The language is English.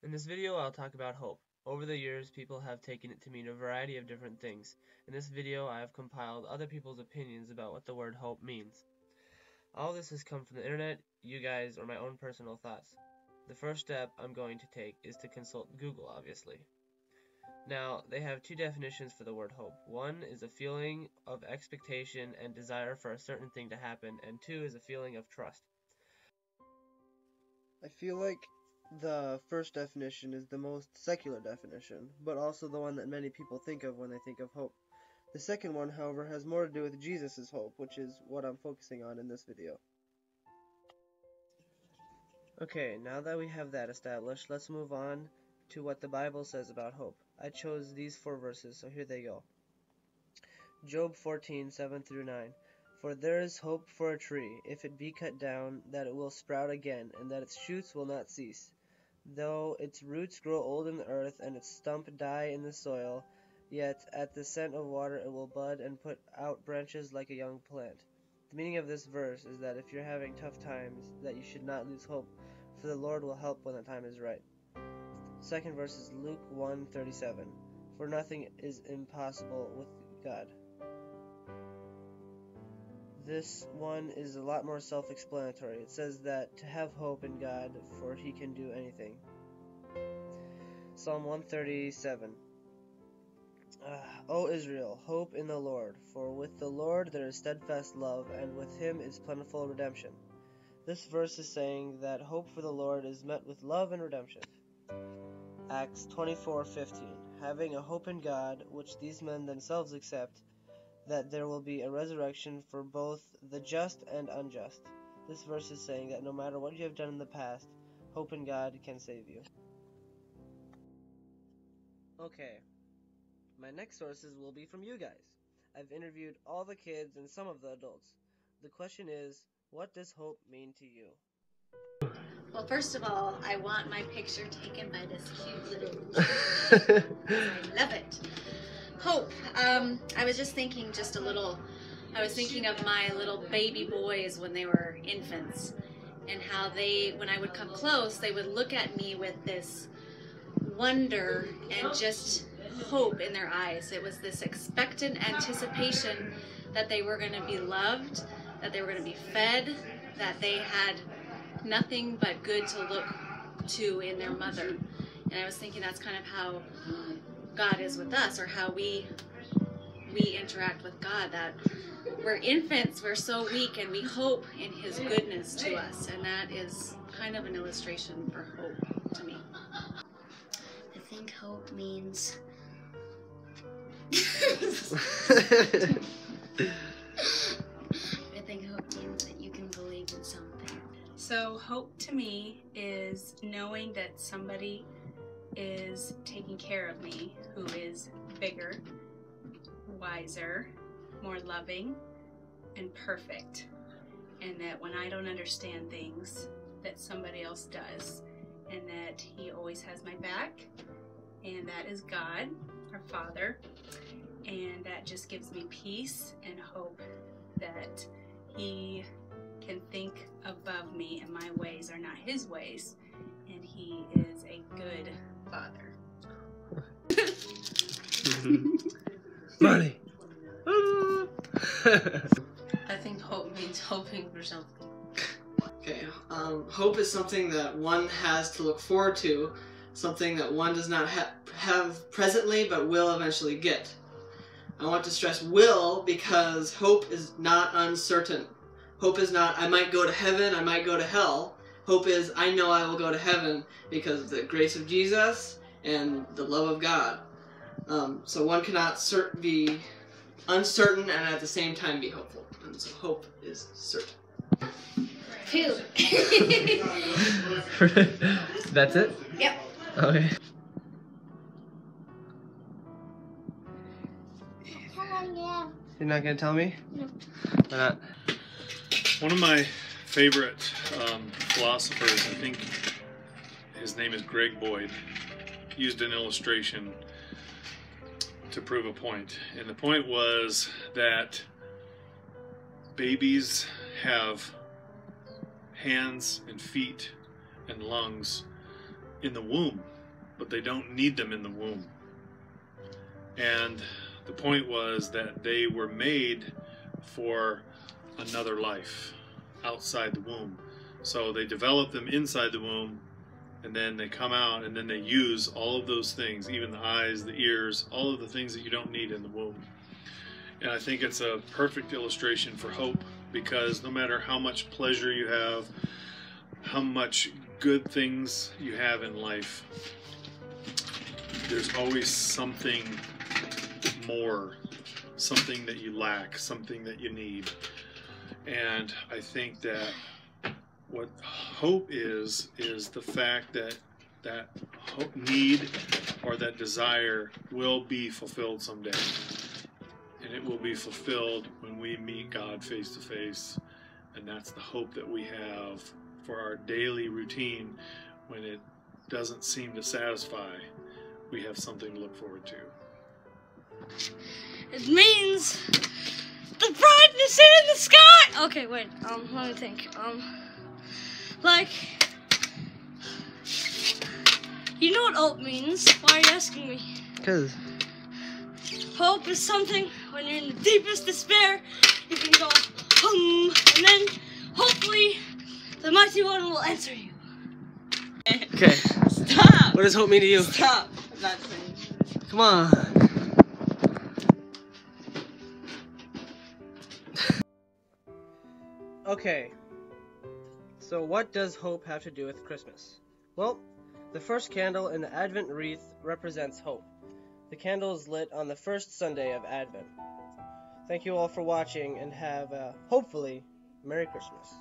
In this video, I'll talk about hope. Over the years, people have taken it to mean a variety of different things. In this video, I have compiled other people's opinions about what the word hope means. All this has come from the internet, you guys, or my own personal thoughts. The first step I'm going to take is to consult Google, obviously. Now, they have two definitions for the word hope. One is a feeling of expectation and desire for a certain thing to happen, and two is a feeling of trust. I feel like the first definition is the most secular definition, but also the one that many people think of when they think of hope. The second one, however, has more to do with Jesus' hope, which is what I'm focusing on in this video. Okay, now that we have that established, let's move on to what the Bible says about hope. I chose these 4 verses, so here they go. Job 14:7-9. For there is hope for a tree, if it be cut down, that it will sprout again, and that its shoots will not cease. Though its roots grow old in the earth, and its stump die in the soil, yet at the scent of water it will bud and put out branches like a young plant. The meaning of this verse is that if you're having tough times, that you should not lose hope, for the Lord will help when the time is right. Second verse is Luke 1:37. For nothing is impossible with God. This one is a lot more self-explanatory. It says that to have hope in God, for He can do anything. Psalm 137. O Israel, hope in the Lord, for with the Lord there is steadfast love, and with Him is plentiful redemption. This verse is saying that hope for the Lord is met with love and redemption. Acts 24:15. Having a hope in God, which these men themselves accept, that there will be a resurrection for both the just and unjust. This verse is saying that no matter what you have done in the past, hope in God can save you. Okay, my next sources will be from you guys. I've interviewed all the kids and some of the adults. The question is, what does hope mean to you? Well, first of all, I want my picture taken by this cute little I love it. Hope. I was just thinking I was thinking of my little baby boys when they were infants, and how when I would come close, they would look at me with this wonder and just hope in their eyes. It was this expectant anticipation that they were going to be loved, that they were going to be fed, that they had nothing but good to look to in their mother. And I was thinking that's kind of how God is with us, or how we interact with God, that we're infants, we're so weak, and we hope in His goodness to us, and that is kind of an illustration for hope to me. I think hope means that you can believe in something. So hope to me is knowing that somebody is taking care of me, who is bigger, wiser, more loving, and perfect. And that when I don't understand things, that somebody else does. And that He always has my back. And that is God, our Father. And that just gives me peace and hope that He can think above me, and my ways are not His ways. And He is a good Father. Money! I think hope means hoping for something. Okay, hope is something that one has to look forward to, something that one does not have presently but will eventually get. I want to stress will, because hope is not uncertain. Hope is not, I might go to heaven, I might go to hell. Hope is, I know I will go to heaven because of the grace of Jesus and the love of God. So one cannot be uncertain and at the same time be hopeful. And so hope is certain. 2. That's it? Yep. Okay. You're not gonna tell me? No. Why not? One of my favorite philosophers, I think his name is Greg Boyd, used an illustration to prove a point. And the point was that babies have hands and feet and lungs in the womb, but they don't need them in the womb. And the point was that they were made for another life outside the womb. So they develop them inside the womb, and then they come out, and then they use all of those things, even the eyes, the ears, all of the things that you don't need in the womb. And I think it's a perfect illustration for hope, because no matter how much pleasure you have, how much good things you have in life, there's always something more, something that you lack, something that you need. And I think that what hope is the fact that that hope, need or that desire will be fulfilled someday. And it will be fulfilled when we meet God face to face. And that's the hope that we have for our daily routine. When it doesn't seem to satisfy, we have something to look forward to. It means the brightness in the sky. Okay, wait. Let me think. Like, you know what hope means? Why are you asking me? Because hope is something when you're in the deepest despair, you can go and then hopefully the mighty one will answer you. okay. Stop! What does hope mean to you? Stop! I'm not saying. Come on. Okay. So what does hope have to do with Christmas? Well, the first candle in the Advent wreath represents hope. The candle is lit on the first Sunday of Advent. Thank you all for watching, and have, hopefully, Merry Christmas.